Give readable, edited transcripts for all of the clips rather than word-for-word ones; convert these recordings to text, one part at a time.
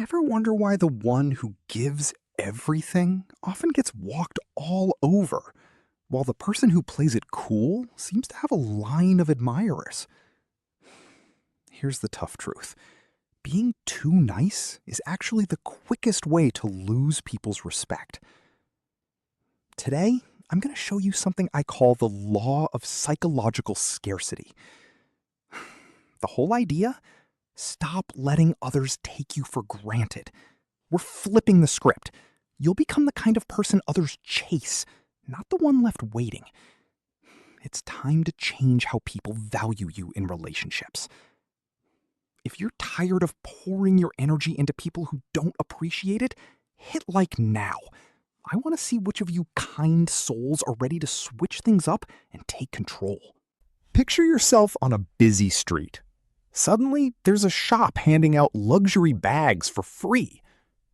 Ever wonder why the one who gives everything often gets walked all over, while the person who plays it cool seems to have a line of admirers? Here's the tough truth. Being too nice is actually the quickest way to lose people's respect. Today, I'm going to show you something I call the law of psychological scarcity. The whole idea? Stop letting others take you for granted. We're flipping the script. You'll become the kind of person others chase, not the one left waiting. It's time to change how people value you in relationships. If you're tired of pouring your energy into people who don't appreciate it, hit like now. I want to see which of you kind souls are ready to switch things up and take control. Picture yourself on a busy street. Suddenly, there's a shop handing out luxury bags for free.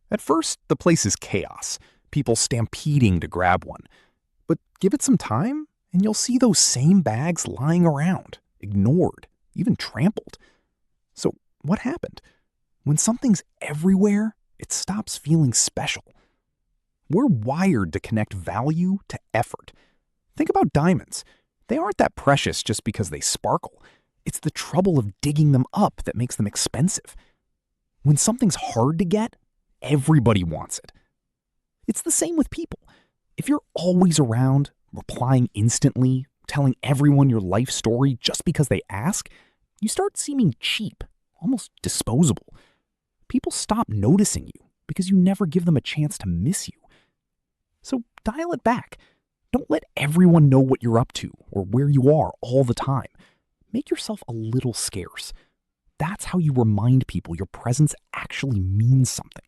At first, the place is chaos, people stampeding to grab one. But give it some time, and you'll see those same bags lying around, ignored, even trampled. So what happened? When something's everywhere, it stops feeling special. We're wired to connect value to effort. Think about diamonds. They aren't that precious just because they sparkle. It's the trouble of digging them up that makes them expensive. When something's hard to get, everybody wants it. It's the same with people. If you're always around, replying instantly, telling everyone your life story just because they ask, you start seeming cheap, almost disposable. People stop noticing you because you never give them a chance to miss you. So dial it back. Don't let everyone know what you're up to or where you are all the time. Make yourself a little scarce. That's how you remind people your presence actually means something.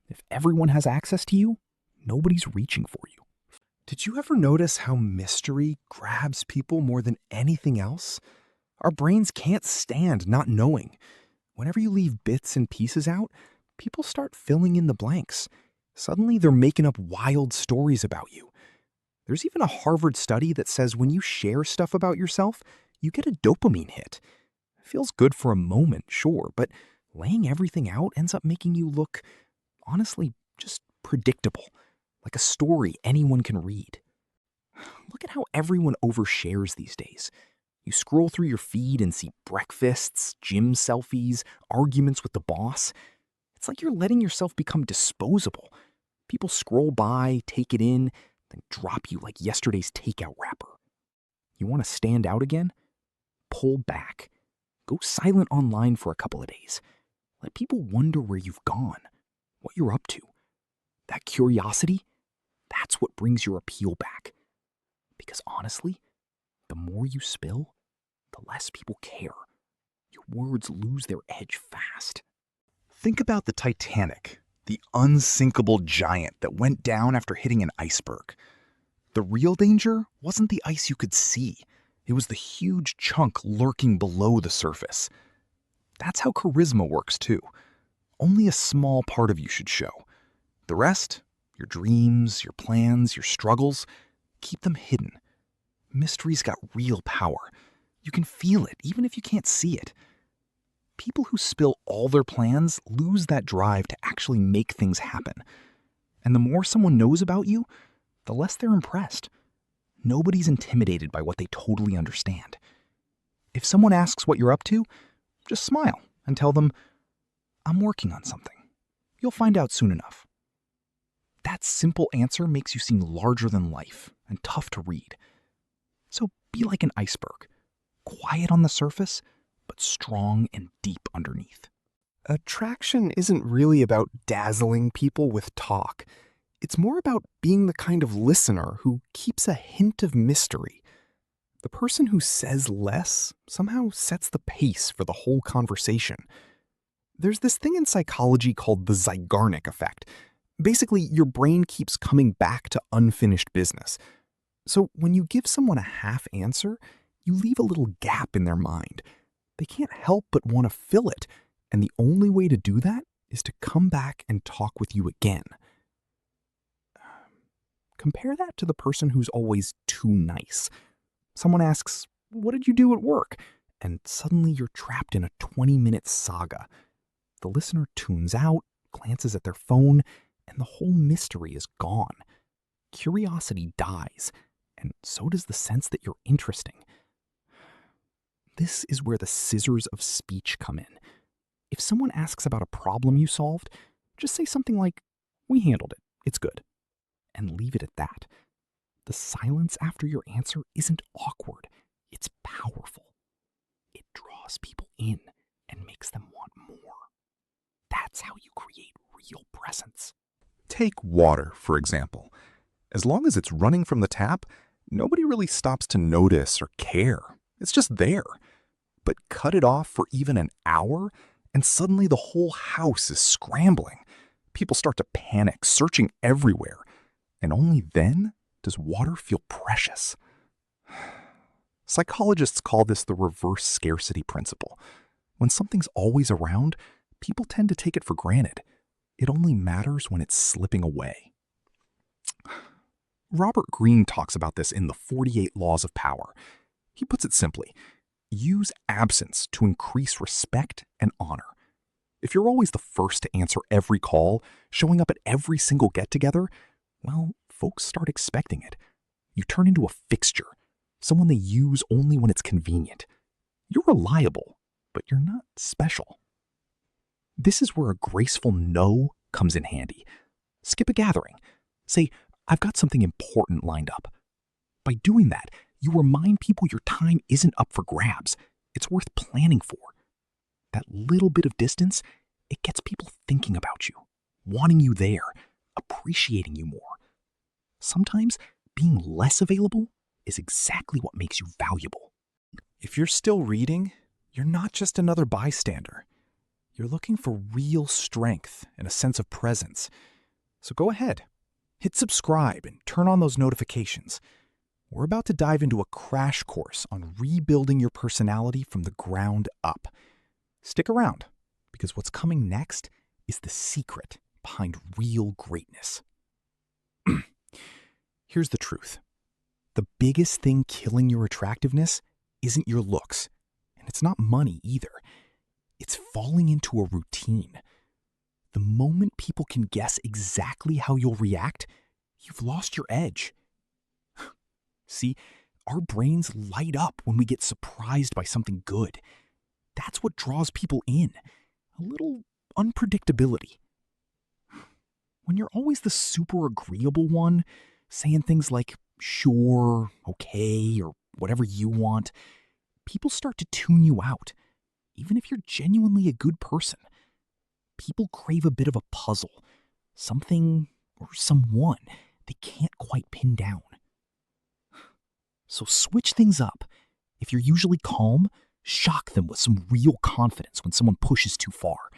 If everyone has access to you, nobody's reaching for you. Did you ever notice how mystery grabs people more than anything else? Our brains can't stand not knowing. Whenever you leave bits and pieces out, people start filling in the blanks. Suddenly, they're making up wild stories about you. There's even a Harvard study that says when you share stuff about yourself, you get a dopamine hit. It feels good for a moment, sure, but laying everything out ends up making you look, honestly, just predictable, like a story anyone can read. Look at how everyone overshares these days. You scroll through your feed and see breakfasts, gym selfies, arguments with the boss. It's like you're letting yourself become disposable. People scroll by, take it in, then drop you like yesterday's takeout wrapper. You want to stand out again? Pull back. Go silent online for a couple of days. Let people wonder where you've gone, what you're up to. That curiosity, that's what brings your appeal back. Because honestly, the more you spill, the less people care. Your words lose their edge fast. Think about the Titanic, the unsinkable giant that went down after hitting an iceberg. The real danger wasn't the ice you could see. It was the huge chunk lurking below the surface. That's how charisma works too. Only a small part of you should show. The rest, your dreams, your plans, your struggles, keep them hidden. Mystery's got real power. You can feel it, even if you can't see it. People who spill all their plans lose that drive to actually make things happen. And the more someone knows about you, the less they're impressed. Nobody's intimidated by what they totally understand. If someone asks what you're up to, just smile and tell them, "I'm working on something. You'll find out soon enough." That simple answer makes you seem larger than life and tough to read. So be like an iceberg, quiet on the surface, but strong and deep underneath. Attraction isn't really about dazzling people with talk. It's more about being the kind of listener who keeps a hint of mystery. The person who says less somehow sets the pace for the whole conversation. There's this thing in psychology called the Zeigarnik effect. Basically, your brain keeps coming back to unfinished business. So when you give someone a half answer, you leave a little gap in their mind. They can't help but want to fill it, and the only way to do that is to come back and talk with you again. Compare that to the person who's always too nice. Someone asks, "What did you do at work?" And suddenly you're trapped in a 20-minute saga. The listener tunes out, glances at their phone, and the whole mystery is gone. Curiosity dies, and so does the sense that you're interesting. This is where the scissors of speech come in. If someone asks about a problem you solved, just say something like, "We handled it, it's good," and leave it at that. The silence after your answer isn't awkward, it's powerful. It draws people in and makes them want more. That's how you create real presence. Take water, for example. As long as it's running from the tap, nobody really stops to notice or care. It's just there. But cut it off for even an hour, and suddenly the whole house is scrambling. People start to panic, searching everywhere. And only then does water feel precious. Psychologists call this the reverse scarcity principle. When something's always around, people tend to take it for granted. It only matters when it's slipping away. Robert Greene talks about this in the 48 Laws of Power. He puts it simply: use absence to increase respect and honor. If you're always the first to answer every call, showing up at every single get-together, well, folks start expecting it. You turn into a fixture, someone they use only when it's convenient. You're reliable, but you're not special. This is where a graceful no comes in handy. Skip a gathering. Say, "I've got something important lined up." By doing that, you remind people your time isn't up for grabs. It's worth planning for. That little bit of distance, it gets people thinking about you, wanting you there, appreciating you more. Sometimes being less available is exactly what makes you valuable. If you're still reading, you're not just another bystander. You're looking for real strength and a sense of presence. So go ahead, hit subscribe and turn on those notifications. We're about to dive into a crash course on rebuilding your personality from the ground up. Stick around, because what's coming next is the secret behind real greatness. Here's the truth. The biggest thing killing your attractiveness isn't your looks, and it's not money either. It's falling into a routine. The moment people can guess exactly how you'll react, you've lost your edge. See, our brains light up when we get surprised by something good. That's what draws people in. A little unpredictability. When you're always the super agreeable one, saying things like sure, okay, or whatever you want, people start to tune you out, even if you're genuinely a good person. People crave a bit of a puzzle, something or someone they can't quite pin down. So switch things up. If you're usually calm, shock them with some real confidence when someone pushes too far.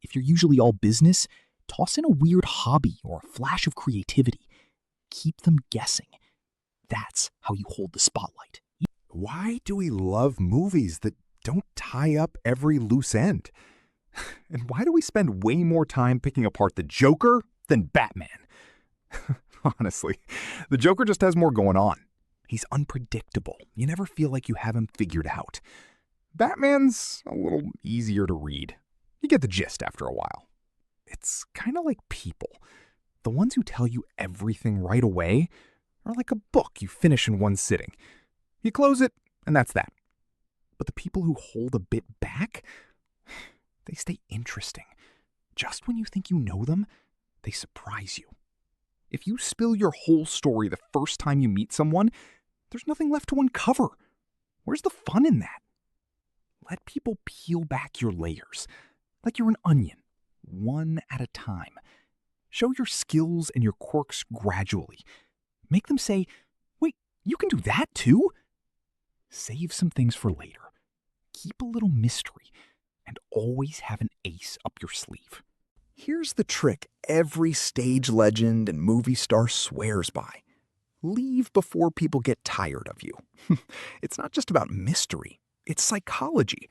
If you're usually all business, toss in a weird hobby or a flash of creativity. Keep them guessing. That's how you hold the spotlight. Why do we love movies that don't tie up every loose end? And why do we spend way more time picking apart the Joker than Batman? Honestly, the Joker just has more going on. He's unpredictable. You never feel like you have him figured out. Batman's a little easier to read. You get the gist after a while. It's kind of like people. The ones who tell you everything right away are like a book you finish in one sitting. You close it, and that's that. But the people who hold a bit back, they stay interesting. Just when you think you know them, they surprise you. If you spill your whole story the first time you meet someone, there's nothing left to uncover. Where's the fun in that? Let people peel back your layers, like you're an onion, one at a time. Show your skills and your quirks gradually. Make them say, "Wait, you can do that too?" Save some things for later. Keep a little mystery, and always have an ace up your sleeve. Here's the trick every stage legend and movie star swears by. Leave before people get tired of you. It's not just about mystery, it's psychology.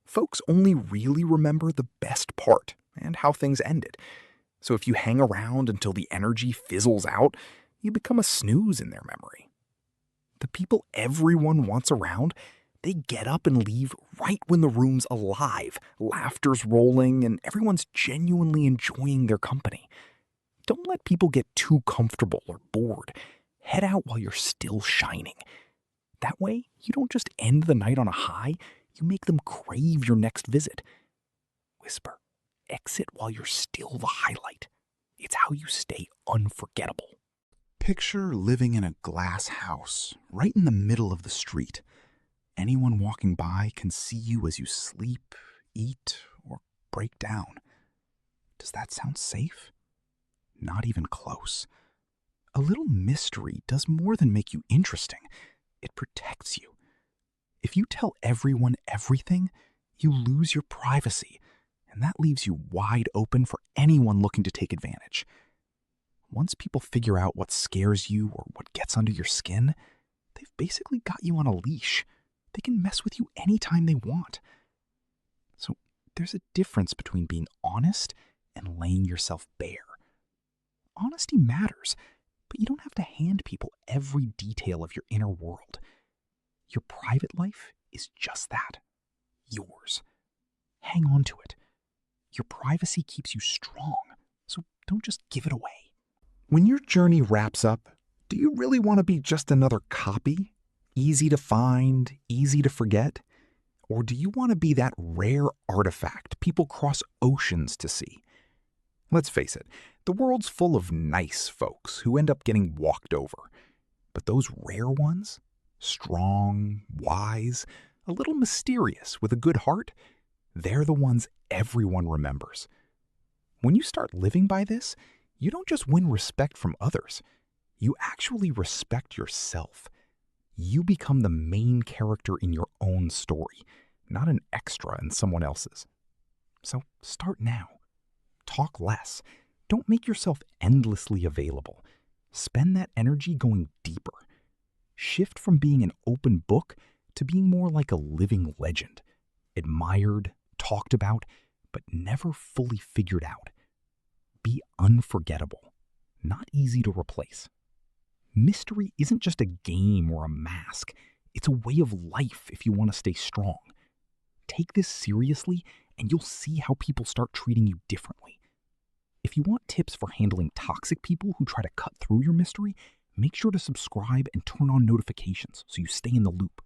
Folks only really remember the best part and how things ended. So if you hang around until the energy fizzles out, you become a snooze in their memory. The people everyone wants around, They get up and leave right when the room's alive, laughter's rolling, and everyone's genuinely enjoying their company. Don't let people get too comfortable or bored. Head out while you're still shining. That way, you don't just end the night on a high, you make them crave your next visit. Whisper, exit while you're still the highlight. It's how you stay unforgettable. Picture living in a glass house right in the middle of the street. Anyone walking by can see you as you sleep, eat, or break down. Does that sound safe? Not even close. A little mystery does more than make you interesting. It protects you. If you tell everyone everything, you lose your privacy, and that leaves you wide open for anyone looking to take advantage. Once people figure out what scares you or what gets under your skin, they've basically got you on a leash. They can mess with you anytime they want. So there's a difference between being honest and laying yourself bare. Honesty matters, but you don't have to hand people every detail of your inner world. Your private life is just that. Yours. Hang on to it. Your privacy keeps you strong, so don't just give it away. When your journey wraps up, do you really want to be just another copy? Easy to find, easy to forget? Or do you want to be that rare artifact people cross oceans to see? Let's face it, the world's full of nice folks who end up getting walked over. But those rare ones, strong, wise, a little mysterious with a good heart, they're the ones everyone remembers. When you start living by this, you don't just win respect from others. You actually respect yourself. You become the main character in your own story, not an extra in someone else's. So start now. Talk less. Don't make yourself endlessly available. Spend that energy going deeper. Shift from being an open book to being more like a living legend. Admired, talked about, but never fully figured out. Be unforgettable, not easy to replace. Mystery isn't just a game or a mask. It's a way of life if you want to stay strong. Take this seriously and you'll see how people start treating you differently. If you want tips for handling toxic people who try to cut through your mystery, make sure to subscribe and turn on notifications so you stay in the loop.